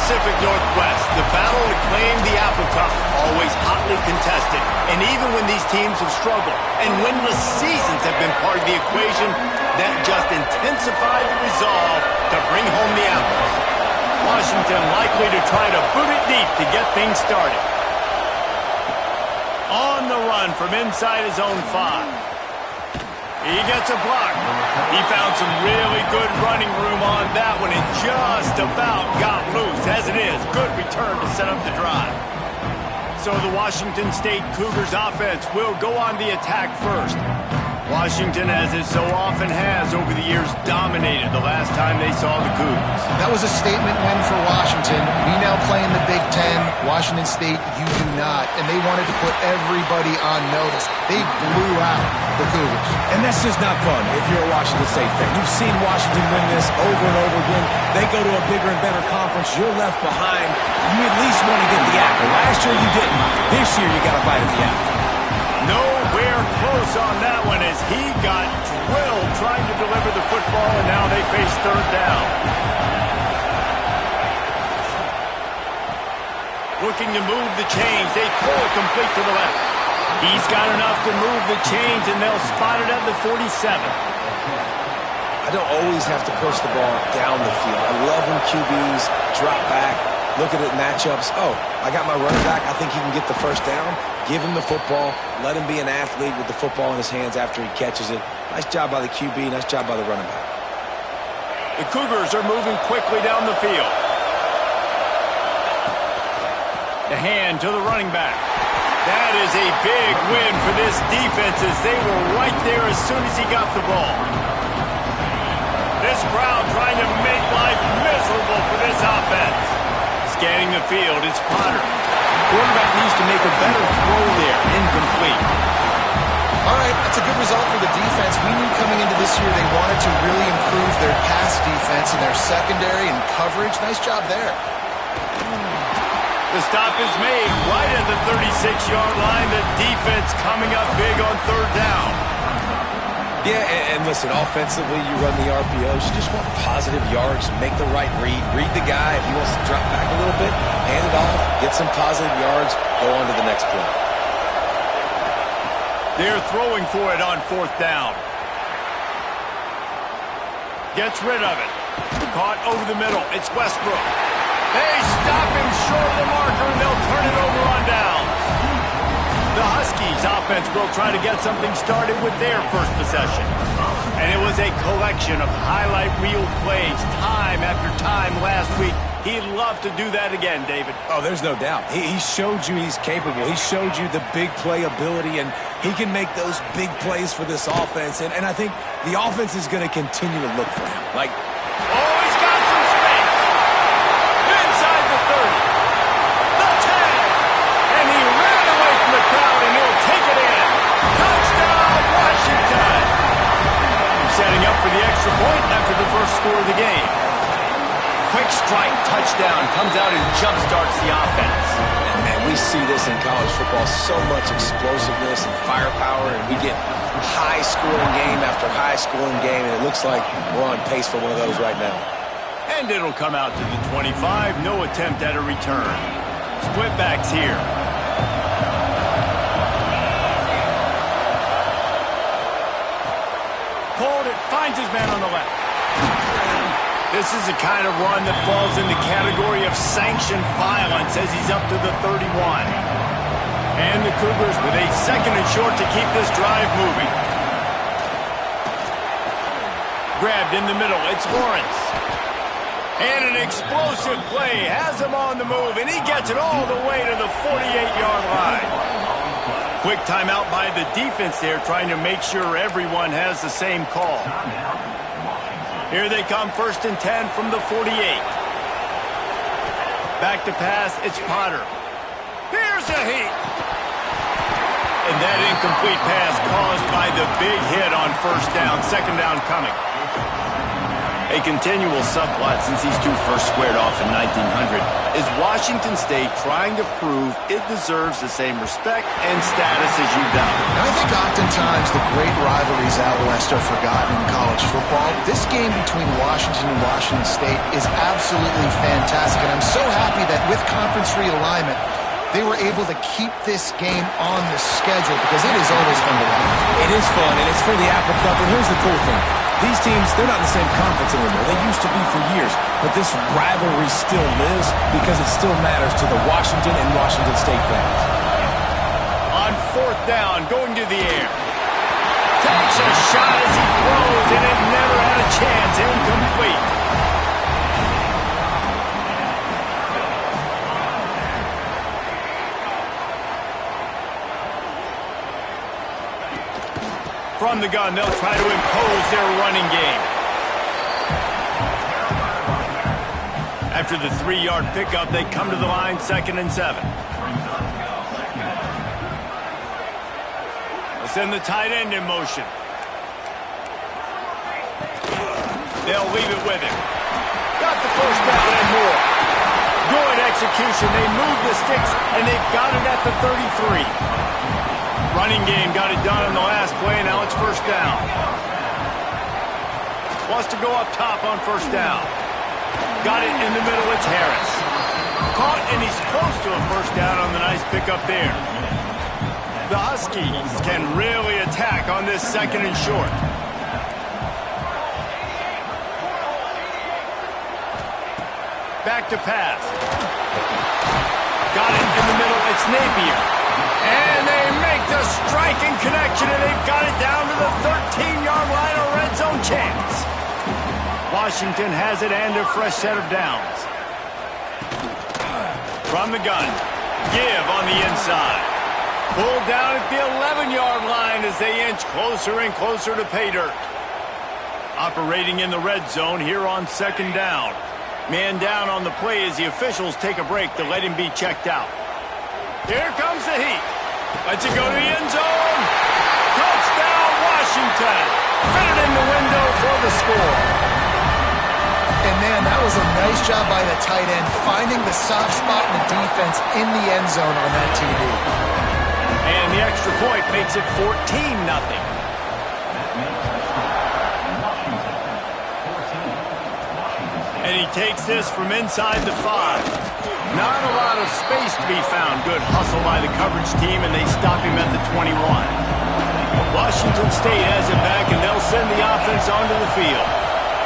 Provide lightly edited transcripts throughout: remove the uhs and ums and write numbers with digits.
Pacific Northwest, the battle to claim the Apple Cup, always hotly contested. And even when these teams have struggled and winless seasons have been part of the equation, that just intensified the resolve to bring home the apples. Washington likely to try to boot it deep to get things started. On the run from inside his own 5. He gets a block. He found some really good running room on that one and just about got loose. As it is, good return to set up the drive. So the Washington State Cougars offense will go on the attack first. Washington, as it so often has over the years, dominated the last time they saw the Cougars. That was a statement win for Washington. We now play in the Big Ten. Washington State, you do not. And they wanted to put everybody on notice. They blew out the Cougars. And that's just not fun if you're a Washington State fan. You've seen Washington win this over and over again. They go to a bigger and better conference. You're left behind. You at least want to get the apple. Last year you didn't. This year you got to bite at the apple. Nowhere close on that one as he got drilled trying to deliver the football, and now they face third down. Looking to move the chains. They throw it complete to the left. He's got enough to move the chains, and they'll spot it at the 47. I don't always have to push the ball down the field. I love when QBs drop back, look at it matchups. Oh, I got my running back. I think he can get the first down. Give him the football. Let him be an athlete with the football in his hands after he catches it. Nice job by the QB. Nice job by the running back. The Cougars are moving quickly down the field. The hand to the running back. That is a big win for this defense as they were right there as soon as he got the ball. This crowd trying to make life miserable for this offense. Scanning the field, it's Potter. Quarterback needs to make a better throw there. Incomplete. All right, that's a good result for the defense. We knew coming into this year they wanted to really improve their pass defense and their secondary and coverage. Nice job there. The stop is made right at the 36-yard line. The defense coming up big on third down. Yeah, and listen, offensively, you run the RPOs. You just want positive yards, make the right read. Read the guy. If he wants to drop back a little bit, hand it off, get some positive yards, go on to the next play. They're throwing for it on fourth down. Gets rid of it. Caught over the middle. It's Westbrook. They stop him short of the marker, and they'll turn it over on downs. The Huskies offense will try to get something started with their first possession. And it was a collection of highlight reel plays time after time last week. He'd love to do that again, David. Oh, there's no doubt. He showed you he's capable. He showed you the big play ability, and he can make those big plays for this offense. And I think the offense is going to continue to look for him. Like, oh, he's got some space. Inside the 30. The 10. And he ran away from the crowd, and he'll take it in. Touchdown, Washington. Setting up for the extra point after the first score of the game. Quick strike, touchdown, comes out and jump-starts the offense. And man, we see this in college football, so much explosiveness and firepower, and we get high-scoring game after high-scoring game, and it looks like we're on pace for one of those right now. And it'll come out to the 25, no attempt at a return. Split backs here. Hold it, finds his man on the left. This is the kind of run that falls in the category of sanctioned violence as he's up to the 31. And the Cougars with a second and short to keep this drive moving. Grabbed in the middle, it's Lawrence. And an explosive play has him on the move, and he gets it all the way to the 48-yard line. Quick timeout by the defense there, trying to make sure everyone has the same call. Here they come, 1st and 10 from the 48. Back to pass, it's Potter. Here's a heat. And that incomplete pass caused by the big hit on first down, second down coming. A continual subplot since these two first squared off in 1900 is Washington State trying to prove it deserves the same respect and status as UW. I think oftentimes the great rivalries out west are forgotten in college football. This game between Washington and Washington State is absolutely fantastic, and I'm so happy that with conference realignment, they were able to keep this game on the schedule because it is always fun to watch. It is fun, and it's for the Apple Cup. And here's the cool thing. These teams, they're not in the same conference anymore. They used to be for years. But this rivalry still lives because it still matters to the Washington and Washington State fans. On fourth down, going to the air. Takes a shot as he throws, and it never had a chance. Incomplete. From the gun, they'll try to impose their running game. After the 3-yard pickup, they come to the line, 2nd and 7. They'll send the tight end in motion. They'll leave it with him. Got the first down and more. Good execution. They move the sticks, and they've got it at the 33. Running game got it done on the last play, now it's first down. Wants to go up top on first down. Got it in the middle, it's Harris. Caught, and he's close to a first down on the nice pickup there. The Huskies can really attack on this 2nd and short. Back to pass. Got it in the middle, it's Napier. And they make the striking connection, and they've got it down to the 13-yard line, a red zone chance. Washington has it and a fresh set of downs. From the gun, give on the inside. Pulled down at the 11-yard line as they inch closer and closer to pay dirt. Operating in the red zone here on 2nd down. Man down on the play as the officials take a break to let him be checked out. Here comes the heat. Lets it go to the end zone. Touchdown, Washington. Fitted in the window for the score. And, man, that was a nice job by the tight end, finding the soft spot in the defense in the end zone on that TD. And the extra point makes it 14-0. And he takes this from inside the 5. Not a lot of space to be found. Good hustle by the coverage team, and they stop him at the 21. Washington State has it back, and they'll send the offense onto the field.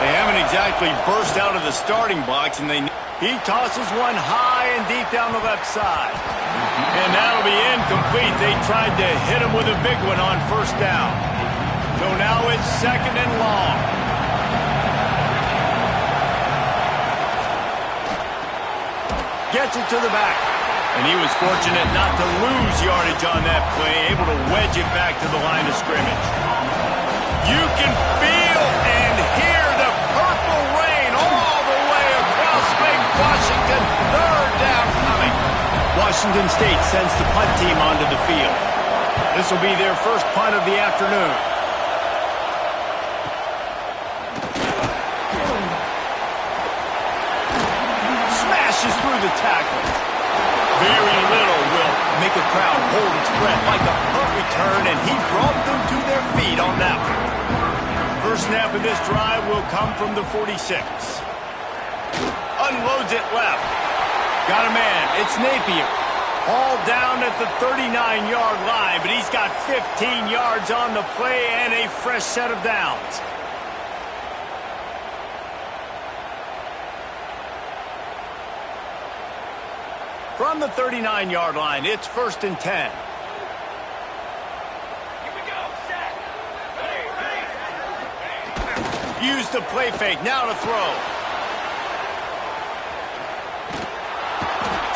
They haven't exactly burst out of the starting blocks, and he tosses one high and deep down the left side. And that'll be incomplete. They tried to hit him with a big one on first down. So now it's 2nd and long. Gets it to the back. And he was fortunate not to lose yardage on that play, able to wedge it back to the line of scrimmage. You can feel and hear the purple rain all the way across Lake Washington. 3rd down coming. Washington State sends the punt team onto the field. This will be their first punt of the afternoon. Smashes through the tackle. Very little will make a crowd hold its breath like a punt return, and he brought them to their feet on that one. First snap of this drive will come from the 46. Unloads it left. Got a man. It's Napier. Hauled down at the 39-yard line, but he's got 15 yards on the play and a fresh set of downs. From the 39-yard line, it's 1st and 10. Here we go, set. Ready. Use the play fake, now to throw.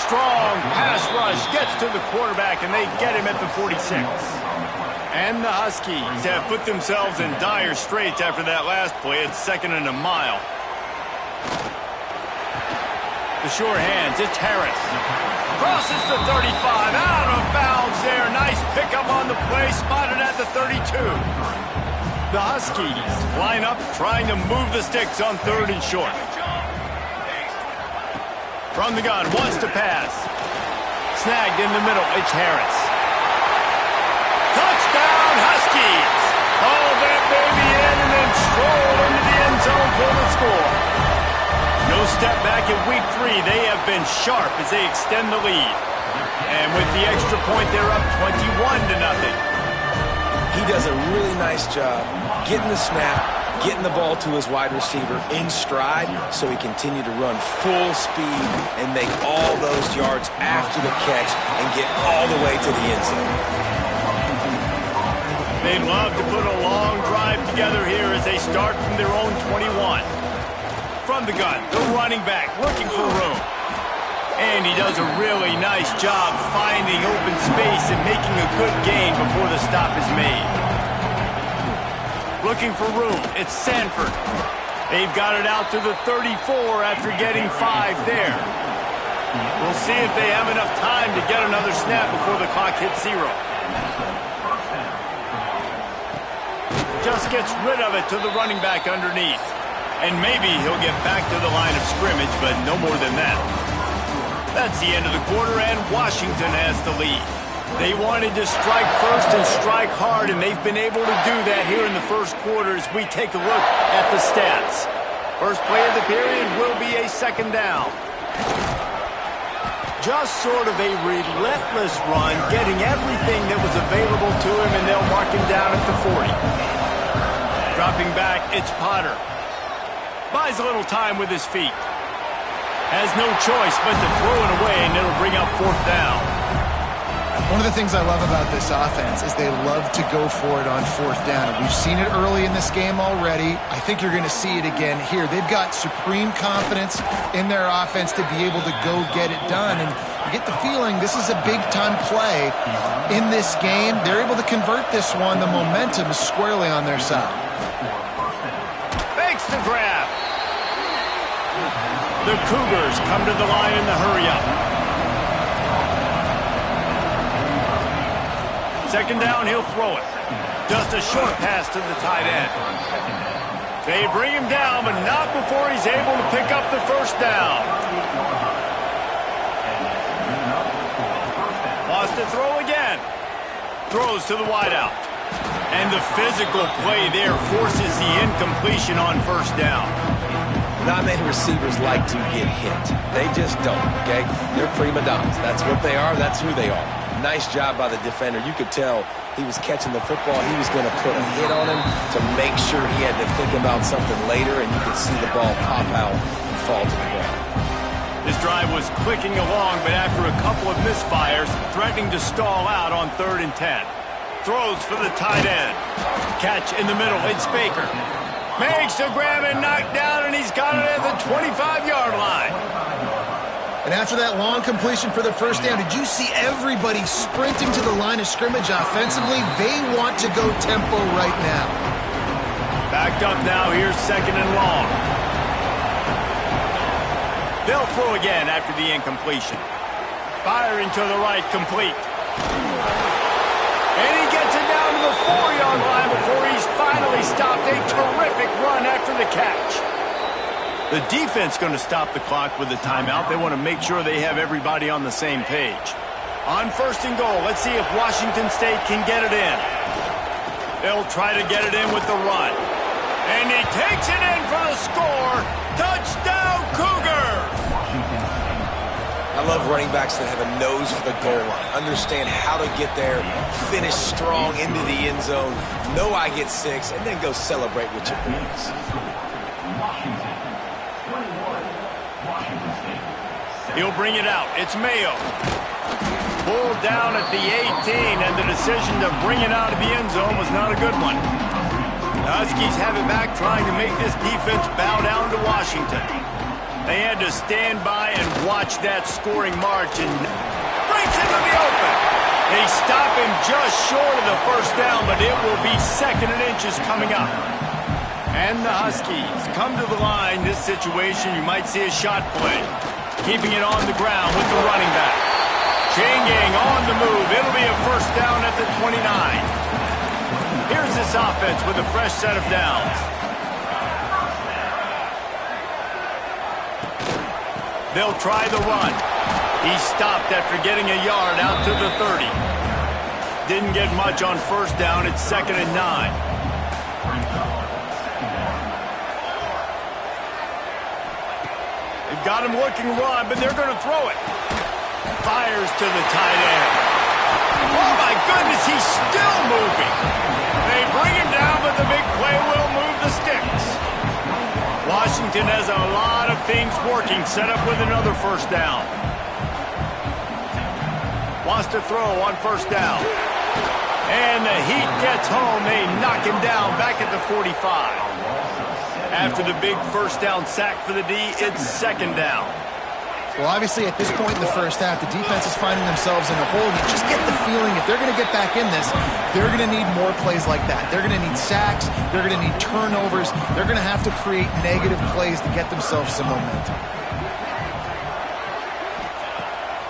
Strong pass rush, gets to the quarterback, and they get him at the 46. And the Huskies have put themselves in dire straits after that last play. It's 2nd and a mile. The sure hands, it's Harris. Crosses the 35, out of bounds there. Nice pickup on the play, spotted at the 32. The Huskies line up, trying to move the sticks on 3rd and short. From the gun, wants to pass. Snagged in the middle, it's Harris. Touchdown, Huskies! Haul that baby in and then stroll into the end zone for the score. No step back in week 3. They have been sharp as they extend the lead. And with the extra point, they're up 21-0. He does a really nice job getting the snap, getting the ball to his wide receiver in stride so he continue to run full speed and make all those yards after the catch and get all the way to the end zone. They'd love to put a long drive together here as they start from their own 21. From the gun, the running back looking for room. And he does a really nice job finding open space and making a good gain before the stop is made. Looking for room, it's Sanford. They've got it out to the 34 after getting 5 there. We'll see if they have enough time to get another snap before the clock hits 0. Just gets rid of it to the running back underneath. And maybe he'll get back to the line of scrimmage, but no more than that. That's the end of the quarter, and Washington has the lead. They wanted to strike first and strike hard, and they've been able to do that here in the first quarter as we take a look at the stats. First play of the period will be a second down. Just sort of a relentless run, getting everything that was available to him, and they'll mark him down at the 40. Dropping back, it's Potter. Buys a little time with his feet. Has no choice but to throw it away, and it'll bring up 4th down. One of the things I love about this offense is they love to go for it on 4th down. We've seen it early in this game already. I think you're going to see it again here. They've got supreme confidence in their offense to be able to go get it done. And you get the feeling this is a big-time play in this game. They're able to convert this one. The momentum is squarely on their side. Makes the grab. The Cougars come to the line in the hurry-up. Second down, he'll throw it. Just a short pass to the tight end. They bring him down, but not before he's able to pick up the first down. Lost to throw again. Throws to the wideout. And the physical play there forces the incompletion on first down. Not many receivers like to get hit. They just don't, okay? They're prima donnas. That's what they are. That's who they are. Nice job by the defender. You could tell he was catching the football. He was going to put a hit on him to make sure he had to think about something later, and you could see the ball pop out and fall to the ground. This drive was clicking along, but after a couple of misfires, threatening to stall out on 3rd and 10. Throws for the tight end. Catch in the middle. It's Baker. Makes the grab and knocked down, and he's got it at the 25-yard line. And after that long completion for the first down, did you see everybody sprinting to the line of scrimmage offensively? They want to go tempo right now. Backed up now, here's 2nd and long. They'll throw again after the incompletion. Firing to the right, complete. And he gets it down to the 4-yard line before he's finally stopped. A terrific run after the catch. The defense going to stop the clock with the timeout. They want to make sure they have everybody on the same page. On 1st and goal, let's see if Washington State can get it in. They'll try to get it in with the run. And he takes it in for the score. Touchdown, Cougars! I love running backs that have a nose for the goal line. Understand how to get there, finish strong into the end zone, know I get 6, and then go celebrate with your boys. He'll bring it out. It's Mayo. Pulled down at the 18, and the decision to bring it out of the end zone was not a good one. The Huskies have it back, trying to make this defense bow down to Washington. They had to stand by and watch that scoring march, and breaks into the open. They stop him just short of the first down, but it will be 2nd and inches coming up. And the Huskies come to the line. This situation, you might see a shot play. Keeping it on the ground with the running back. Chain gang on the move. It'll be a first down at the 29. Here's this offense with a fresh set of downs. They'll try the run. He stopped after getting a yard out to the 30. Didn't get much on first down. It's 2nd and 9. got him looking run, but they're going to throw it. Fires to the tight end. Oh, my goodness, he's still moving. They bring him down, but the big play will move the sticks. Washington has a lot of things working, set up with another first down. Wants to throw on first down. And the Heat gets home. They knock him down back at the 45. After the big first down sack for the D, it's second down. Well, obviously, at this point in the first half, the defense is finding themselves in a hole. You just get the feeling if they're going to get back in this, they're going to need more plays like that. They're going to need sacks. They're going to need turnovers. They're going to have to create negative plays to get themselves some momentum.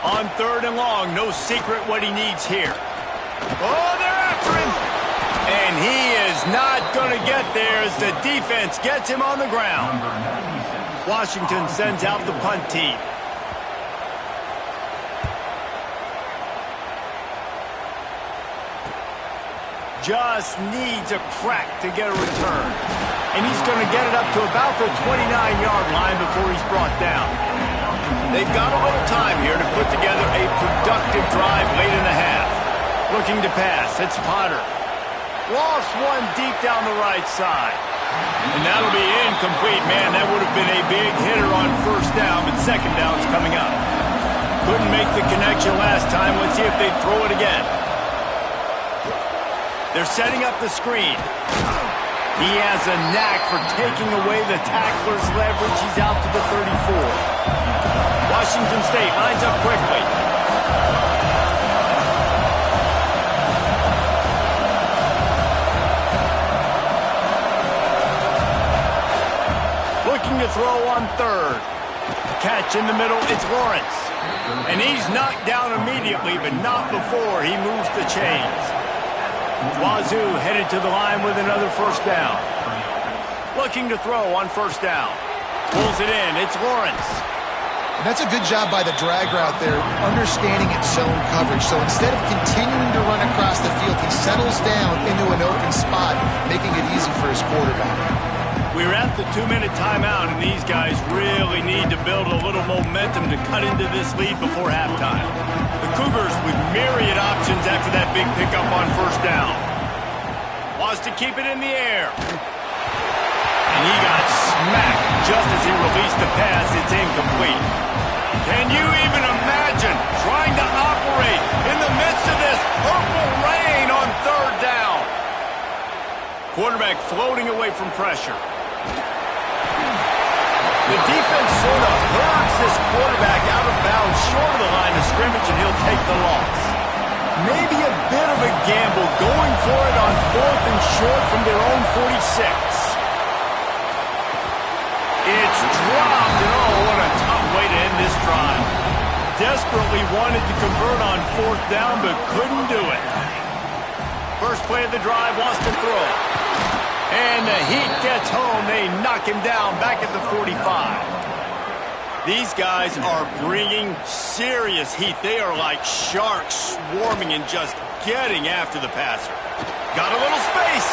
On third and long, no secret what he needs here. Oh, they're after him. And he is not going to get there as the defense gets him on the ground. Washington sends out the punt team. Just needs a crack to get a return. And he's going to get it up to about the 29-yard line before he's brought down. They've got a little time here to put together a productive drive late in the half. Looking to pass, it's Potter. Lost one deep down the right side. And that'll be incomplete. Man, that would have been a big hitter on first down, but second down's coming up. Couldn't make the connection last time. Let's see if they throw it again. They're setting up the screen. He has a knack for taking away the tackler's leverage. He's out to the 34. Washington State lines up quickly. Looking to throw on third. Catch in the middle, it's Lawrence. And he's knocked down immediately, but not before he moves the chains. Wazoo headed to the line with another first down. Looking to throw on first down. Pulls it in. It's Lawrence. And that's a good job by the drag route there, understanding its zone coverage. So instead of continuing to run across the field, he settles down into an open spot, making it easy for his quarterback. We're at the 2-minute timeout, and these guys really need to build a little momentum to cut into this lead before halftime. The Cougars with myriad options after that big pickup on first down. Wants to keep it in the air. And he got smacked just as he released the pass. It's incomplete. Can you even imagine trying to operate in the midst of this purple rain on third down? Quarterback floating away from pressure. The defense sort of hurts this quarterback out of bounds short of the line of scrimmage, and he'll take the loss. Maybe a bit of a gamble going for it on fourth and short from their own 46. It's dropped, and oh, what a tough way to end this drive. Desperately wanted to convert on fourth down, but couldn't do it. First play of the drive, wants to throw. And the Heat gets home. They knock him down back at the 45. These guys are bringing serious heat. They are like sharks swarming and just getting after the passer. Got a little space.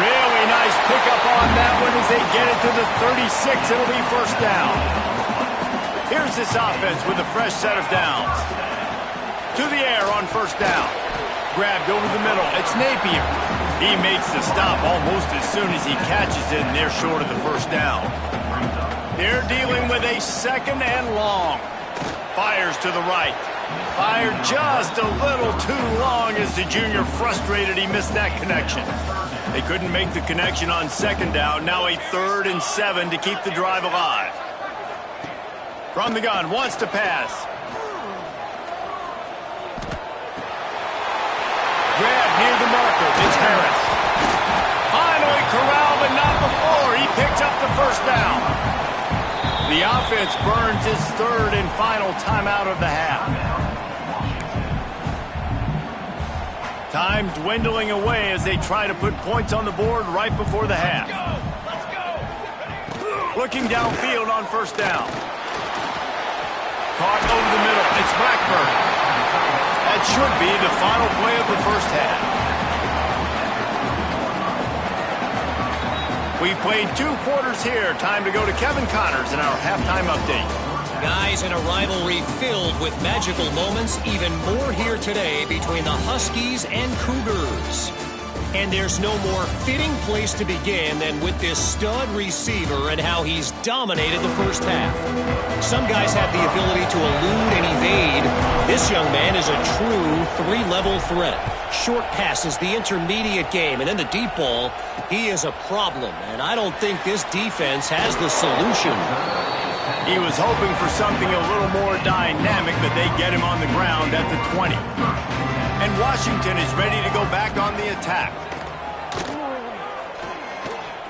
Really nice pickup on that one as they get it to the 36. It'll be first down. Here's this offense with a fresh set of downs. To the air on first down. Grabbed over the middle. It's Napier. He makes the stop almost as soon as he catches it, and they're short of the first down. They're dealing with a second and long. Fires to the right. Fired just a little too long as the junior frustrated he missed that connection. They couldn't make the connection on second down. Now a 3rd and 7 to keep the drive alive. From the gun, wants to pass. Grab near the marker. It's Harris. Finally corralled, but not before. He picks up the first down. The offense burns his 3rd and final timeout of the half. Time dwindling away as they try to put points on the board right before the half. Looking downfield on first down. Caught over the middle. It's Blackburn. That should be the final play of the first half. We've played 2 quarters here. Time to go to Kevin Connors in our halftime update. Guys, in a rivalry filled with magical moments, even more here today between the Huskies and Cougars. And there's no more fitting place to begin than with this stud receiver and how he's dominated the first half. Some guys have the ability to elude and evade. This young man is a true 3-level threat. Short passes, the intermediate game, and then the deep ball. He is a problem, and I don't think this defense has the solution. He was hoping for something a little more dynamic, but they get him on the ground at the 20. And Washington is ready to go back on the attack.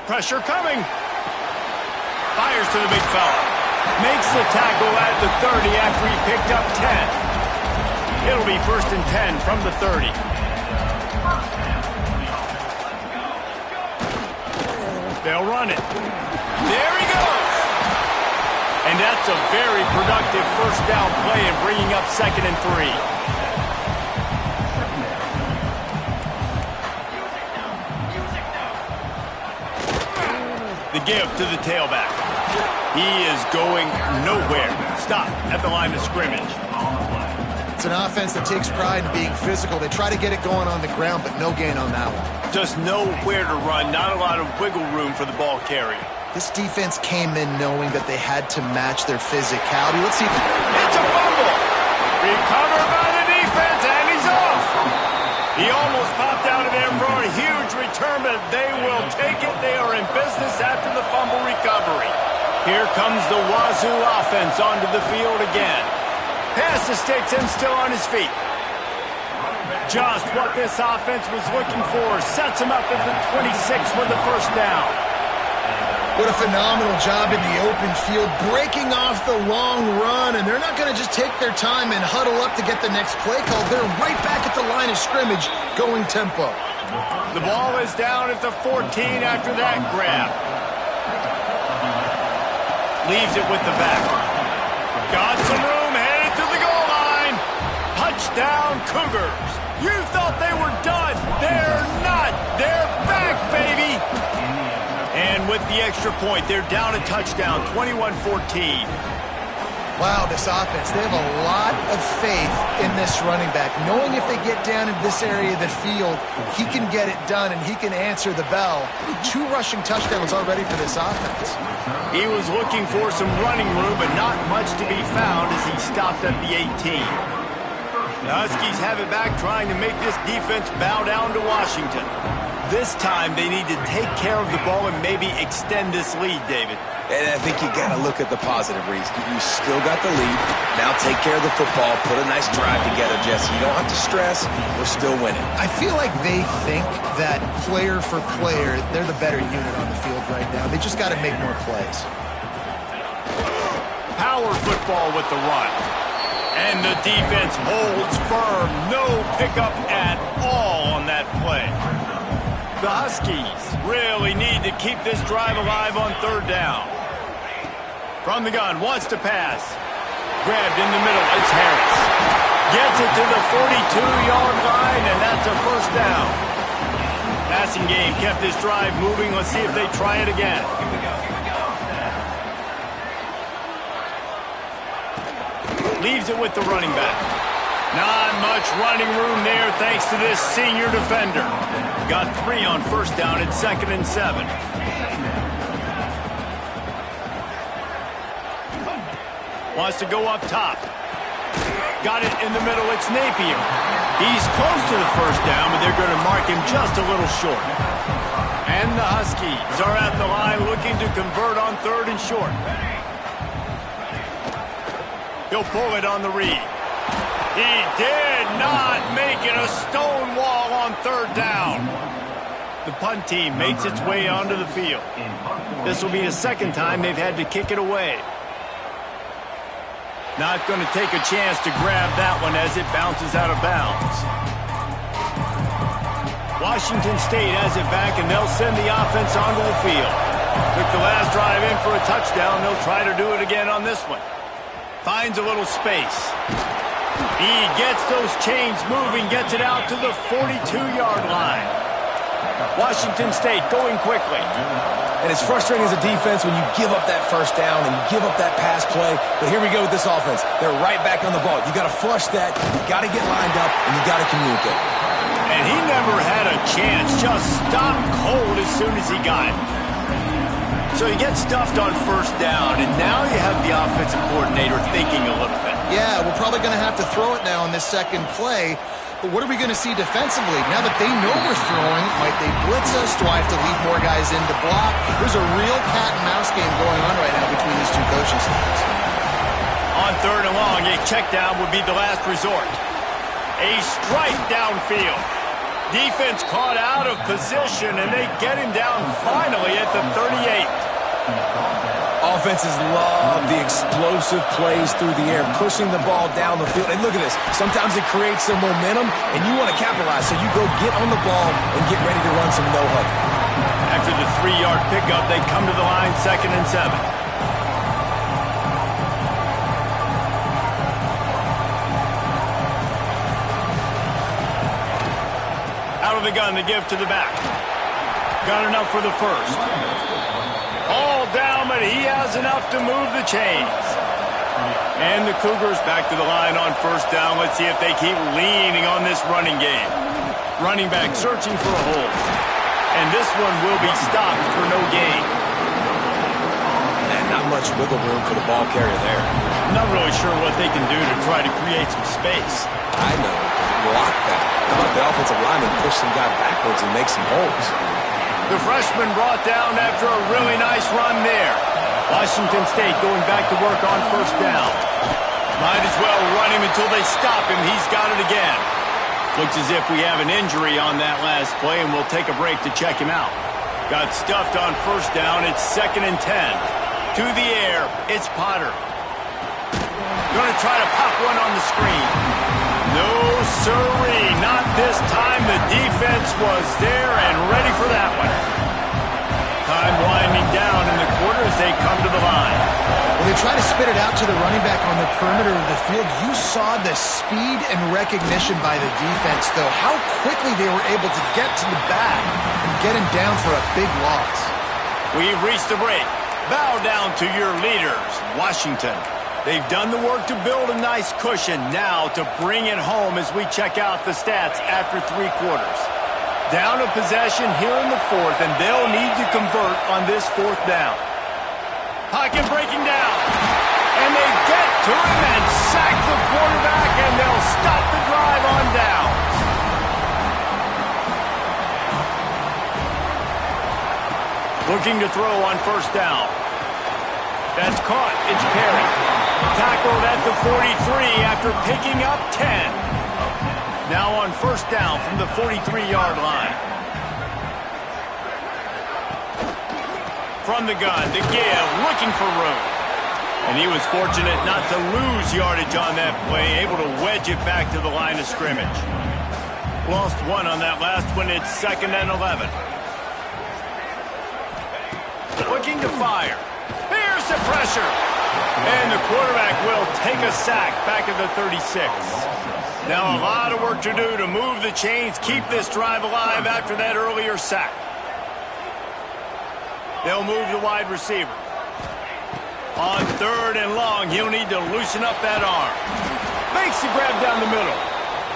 Pressure coming. Fires to the big fella. Makes the tackle at the 30 after he picked up 10. It'll be 1st and 10 from the 30. They'll run it. There he goes. And that's a very productive first down play and bringing up 2nd and 3. The give to the tailback. He is going nowhere. Stop at the line of scrimmage. It's an offense that takes pride in being physical. They try to get it going on the ground, but no gain on that one. Just nowhere to run. Not a lot of wiggle room for the ball carrier. This defense came in knowing that they had to match their physicality. Let's see. It's a fumble. Recovered by the defense, and he's off. He almost popped out of there for a huge return, but they will take it. They are in business after the fumble recovery. Here comes the Wazoo offense onto the field again. Pass the sticks and still on his feet. Just what this offense was looking for. Sets him up at the 26 with the first down. What a phenomenal job in the open field, breaking off the long run, and they're not going to just take their time and huddle up to get the next play call. They're right back at the line of scrimmage, going tempo. The ball is down at the 14 after that grab. Leaves it with the back. Got some room, headed to the goal line. Touchdown, Cougars. You thought they were done. They're not. They're back, baby. And with the extra point, they're down a touchdown, 21-14. Wow, this offense, they have a lot of faith in this running back, knowing if they get down in this area of the field, he can get it done and he can answer the bell. 2 rushing touchdowns already for this offense. He was looking for some running room, but not much to be found as he stopped at the 18. The Huskies have it back, trying to make this defense bow down to Washington. This time, they need to take care of the ball and maybe extend this lead, David. And I think you got to look at the positive, Reese. You still got the lead. Now take care of the football. Put a nice drive together, Jesse. You don't have to stress. We're still winning. I feel like they think that player for player, they're the better unit on the field right now. They just got to make more plays. Power football with the run. And the defense holds firm. No pickup at all on that play. The Huskies really need to keep this drive alive on 3rd down. From the gun, wants to pass. Grabbed in the middle, it's Harris. Gets it to the 42-yard line, and that's a first down. Passing game kept this drive moving. Let's see if they try it again. Leaves it with the running back. Not much running room there thanks to this senior defender. Got 3 on first down at 2nd and 7. Wants to go up top. Got it in the middle. It's Napier. He's close to the first down, but they're going to mark him just a little short. And the Huskies are at the line looking to convert on 3rd and short. He'll pull it on the read. He did not make it a stone wall on 3rd down. The punt team makes its way onto the field. This will be the 2nd time they've had to kick it away. Not going to take a chance to grab that one as it bounces out of bounds. Washington State has it back, and they'll send the offense onto the field. Took the last drive in for a touchdown. They'll try to do it again on this one. Finds a little space. He gets those chains moving, gets it out to the 42-yard line. Washington State going quickly. And it's frustrating as a defense when you give up that first down and you give up that pass play. But here we go with this offense. They're right back on the ball. You got to flush that. You got to get lined up, and you got to communicate. And he never had a chance. Just stopped cold as soon as he got it. So you get stuffed on first down, and now you have the offensive coordinator thinking a little bit. Yeah, we're probably going to have to throw it now on this second play. But what are we going to see defensively? Now that they know we're throwing, might they blitz us? Do I have to leave more guys in to block? There's a real cat and mouse game going on right now between these two coaching staffs. On third and long, a check down would be the last resort. A strike downfield. Defense caught out of position, and they get him down finally at the 38. Offenses love the explosive plays through the air, pushing the ball down the field. And look at this. Sometimes it creates some momentum, and you want to capitalize. So you go get on the ball and get ready to run some no-huddle. After the 3-yard pickup, they come to the line 2nd and 7. Out of the gun, they give to the back. Got enough for the first. All down, but he has enough to move the chains. And the Cougars back to the line on first down. Let's see if they keep leaning on this running game. Running back searching for a hole. And this one will be stopped for no gain. And not much wiggle room for the ball carrier there. I'm not really sure what they can do to try to create some space. I know. Block that. How about the offensive lineman push some guy backwards and make some holes? The freshman brought down after a really nice run there. Washington State going back to work on first down. Might as well run him until they stop him. He's got it again. Looks as if we have an injury on that last play, and we'll take a break to check him out. Got stuffed on first down. It's 2nd and 10. To the air, it's Potter. Going to try to pop one on the screen. No, sirree, not this time. The defense was there and ready for that one. Time winding down in the quarter as they come to the line. When they try to spit it out to the running back on the perimeter of the field, you saw the speed and recognition by the defense, though. How quickly they were able to get to the back and get him down for a big loss. We've reached the break. Bow down to your leaders, Washington. They've done the work to build a nice cushion. Now to bring it home as we check out the stats after 3 quarters. Down a possession here in the 4th, and they'll need to convert on this 4th down. Pocket breaking down. And they get to him and sack the quarterback, and they'll stop the drive on down. Looking to throw on first down. That's caught. It's Perry. Tackled at the 43 after picking up 10. Now on first down from the 43-yard line. From the gun to give, looking for room. And he was fortunate not to lose yardage on that play, able to wedge it back to the line of scrimmage. Lost 1 on that last one. It's 2nd and 11. Looking to fire. Here's the pressure. And the quarterback will take a sack back at the 36. Now a lot of work to do to move the chains, keep this drive alive after that earlier sack. They'll move the wide receiver. On 3rd and long, he'll need to loosen up that arm. Makes the grab down the middle.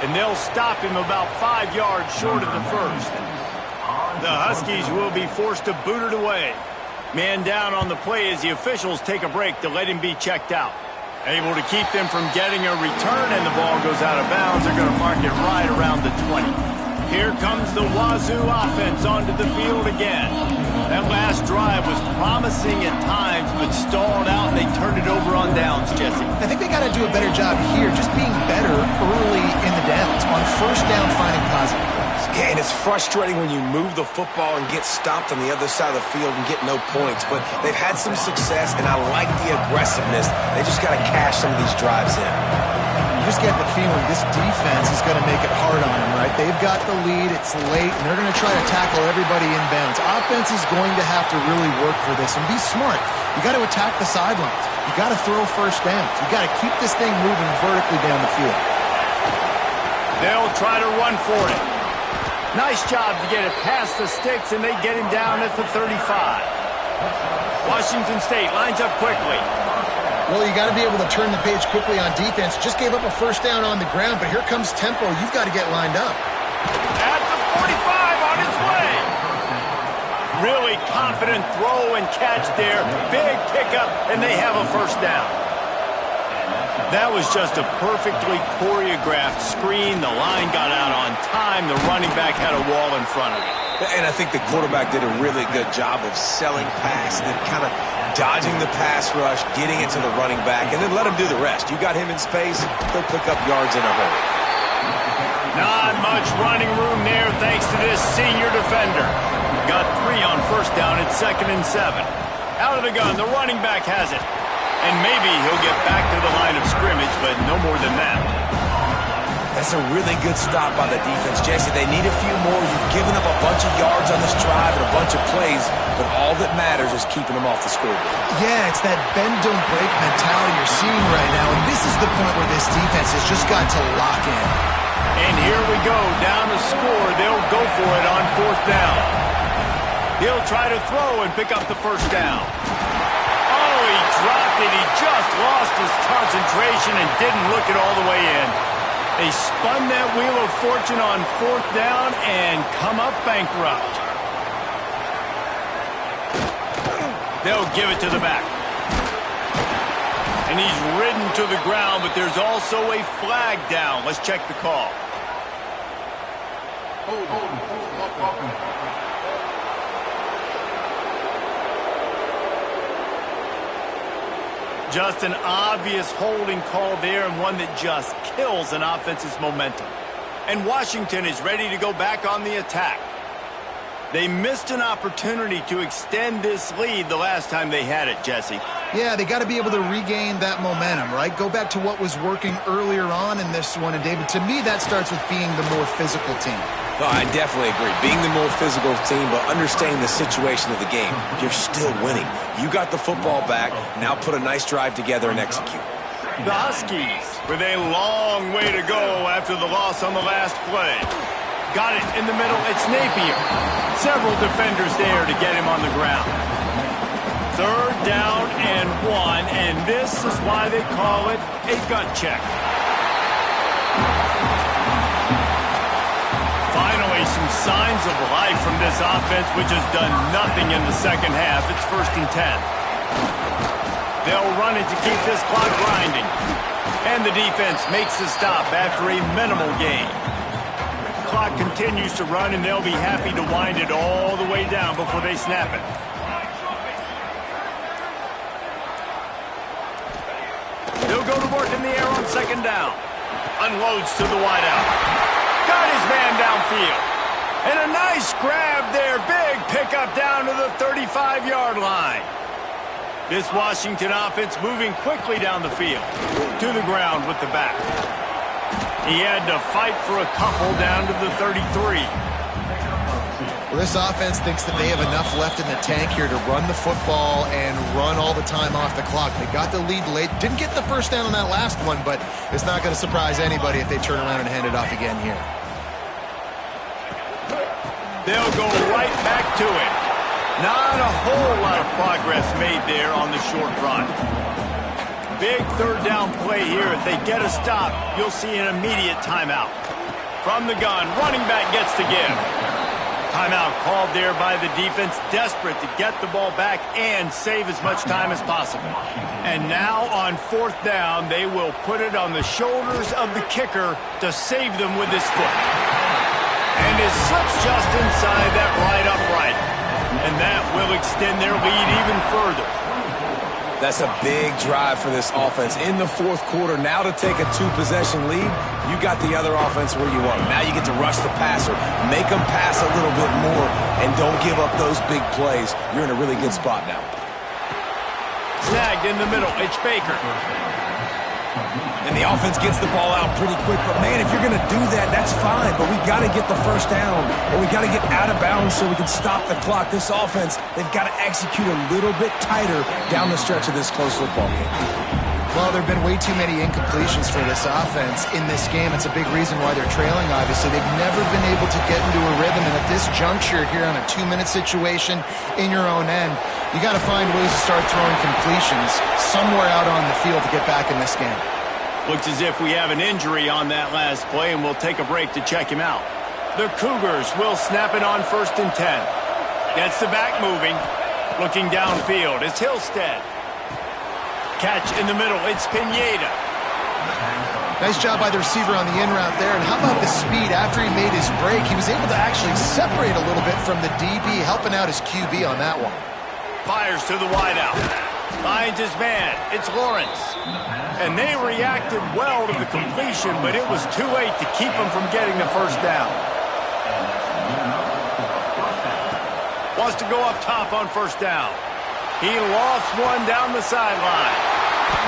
And they'll stop him about 5 yards short of the first. The Huskies will be forced to boot it away. Man down on the play as the officials take a break to let him be checked out. Able to keep them from getting a return, and the ball goes out of bounds. They're going to mark it right around the 20. Here comes the Wazoo offense onto the field again. That last drive was promising at times, but stalled out, and they turned it over on downs, Jesse. I think they got to do a better job here, just being better early in the downs. On first down, finding positive plays. Yeah, and it's frustrating when you move the football and get stopped on the other side of the field and get no points. But they've had some success, and I like the aggressiveness. They just got to cash some of these drives in. You just get the feeling this defense is going to make it hard on them, right? They've got the lead, it's late, and they're going to try to tackle everybody inbounds. Offense is going to have to really work for this and be smart. You got to attack the sidelines. You got to throw first downs. You got to keep this thing moving vertically down the field. They'll try to run for it. Nice job to get it past the sticks, and they get him down at the 35. Washington State lines up quickly. Well, you got to be able to turn the page quickly on defense. Just gave up a first down on the ground, but here comes tempo. You've got to get lined up. At the 45 on its way. Really confident throw and catch there. Big pickup, and they have a first down. That was just a perfectly choreographed screen. The line got out on time. The running back had a wall in front of it. And I think the quarterback did a really good job of selling pass and then kind of dodging the pass rush, getting it to the running back, and then let him do the rest. You got him in space, he'll pick up yards in a hurry. Not much running room there thanks to this senior defender. Got 3 on first down at 2nd and 7. Out of the gun, the running back has it. And maybe he'll get back to the line of scrimmage, but no more than that. That's a really good stop by the defense, Jesse. They need a few more. You've given up a bunch of yards on this drive and a bunch of plays, but all that matters is keeping them off the scoreboard. Yeah, it's that bend, don't break mentality you're seeing right now, and this is the point where this defense has just got to lock in. And here we go, down to score. They'll go for it on 4th down. He'll try to throw and pick up the first down. Oh, he dropped it. He just lost his concentration and didn't look it all the way in. They spun that wheel of fortune on 4th down and come up bankrupt. They'll give it to the back. And he's ridden to the ground, but there's also a flag down. Let's check the call. Just an obvious holding call there, and one that just kills an offense's momentum. And Washington is ready to go back on the attack. They missed an opportunity to extend this lead the last time they had it, Jesse. Yeah, they got to be able to regain that momentum, right? Go back to what was working earlier on in this one. And, David, to me, that starts with being the more physical team. No, I definitely agree. Being the more physical team, but understanding the situation of the game. You're still winning. You got the football back. Now put a nice drive together and execute. The Huskies with a long way to go after the loss on the last play. Got it in the middle. It's Napier. Several defenders there to get him on the ground. 3rd down and 1, and this is why they call it a gut check. Finally, some signs of life from this offense, which has done nothing in the second half. It's 1st and 10. They'll run it to keep this clock grinding. And the defense makes the stop after a minimal gain. Clock continues to run, and they'll be happy to wind it all the way down before they snap it. They'll go to work in the air on 2nd down. Unloads to the wideout. Got his man downfield. And a nice grab there. Big pickup down to the 35-yard line. This Washington offense moving quickly down the field. To the ground with the back. He had to fight for a couple down to the 33. Well, this offense thinks that they have enough left in the tank here to run the football and run all the time off the clock. They got the lead late. Didn't get the first down on that last one, but it's not going to surprise anybody if they turn around and hand it off again here. They'll go right back to it. Not a whole lot of progress made there on the short run. Big 3rd down play here. If they get a stop, you'll see an immediate timeout. From the gun, running back gets to give. Timeout called there by the defense, desperate to get the ball back and save as much time as possible. And now on 4th down, they will put it on the shoulders of the kicker to save them with his foot. And it slips just inside that right upright. And that will extend their lead even further. That's a big drive for this offense in the 4th quarter. Now to take a 2-possession lead, you got the other offense where you want them. Now you get to rush the passer, make them pass a little bit more, and don't give up those big plays. You're in a really good spot now. Snagged in the middle. It's Baker. And the offense gets the ball out pretty quick. But, man, if you're going to do that, that's fine. But we got to get the first down, or we got to get out of bounds so we can stop the clock. This offense, they've got to execute a little bit tighter down the stretch of this close football game. Well, there have been way too many incompletions for this offense in this game. It's a big reason why they're trailing, obviously. They've never been able to get into a rhythm, and at this juncture here on a 2-minute situation in your own end, you got to find ways to start throwing completions somewhere out on the field to get back in this game. Looks as if we have an injury on that last play, and we'll take a break to check him out. The Cougars will snap it on 1st and 10. Gets the back moving. Looking downfield, it's Hillstead. Catch in the middle, it's Pineda. Nice job by the receiver on the in route there. And how about the speed? After he made his break, he was able to actually separate a little bit from the DB, helping out his QB on that one. Fires to the wideout. Finds his man, it's Lawrence. And they reacted well to the completion, but it was too late to keep him from getting the first down. Wants to go up top on 1st down. He lofts one down the sideline.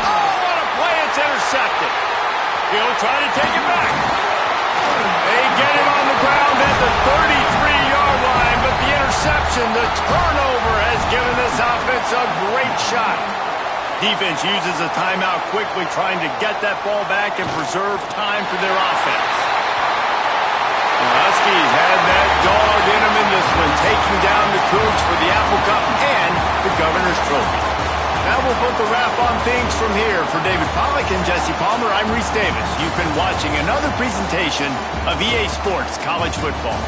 Oh, what a play. It's intercepted. He'll try to take it back. They get it on the ground at the 33-yard line, but the interception, the turnover, has given this offense a great shot. Defense uses a timeout quickly, trying to get that ball back and preserve time for their offense. The Huskies had that dog in them in this one, taking down the Cougs for the Apple Cup and the Governor's Trophy. Now we'll put the wrap on things from here. For David Pollack and Jesse Palmer, I'm Reese Davis. You've been watching another presentation of EA Sports College Football.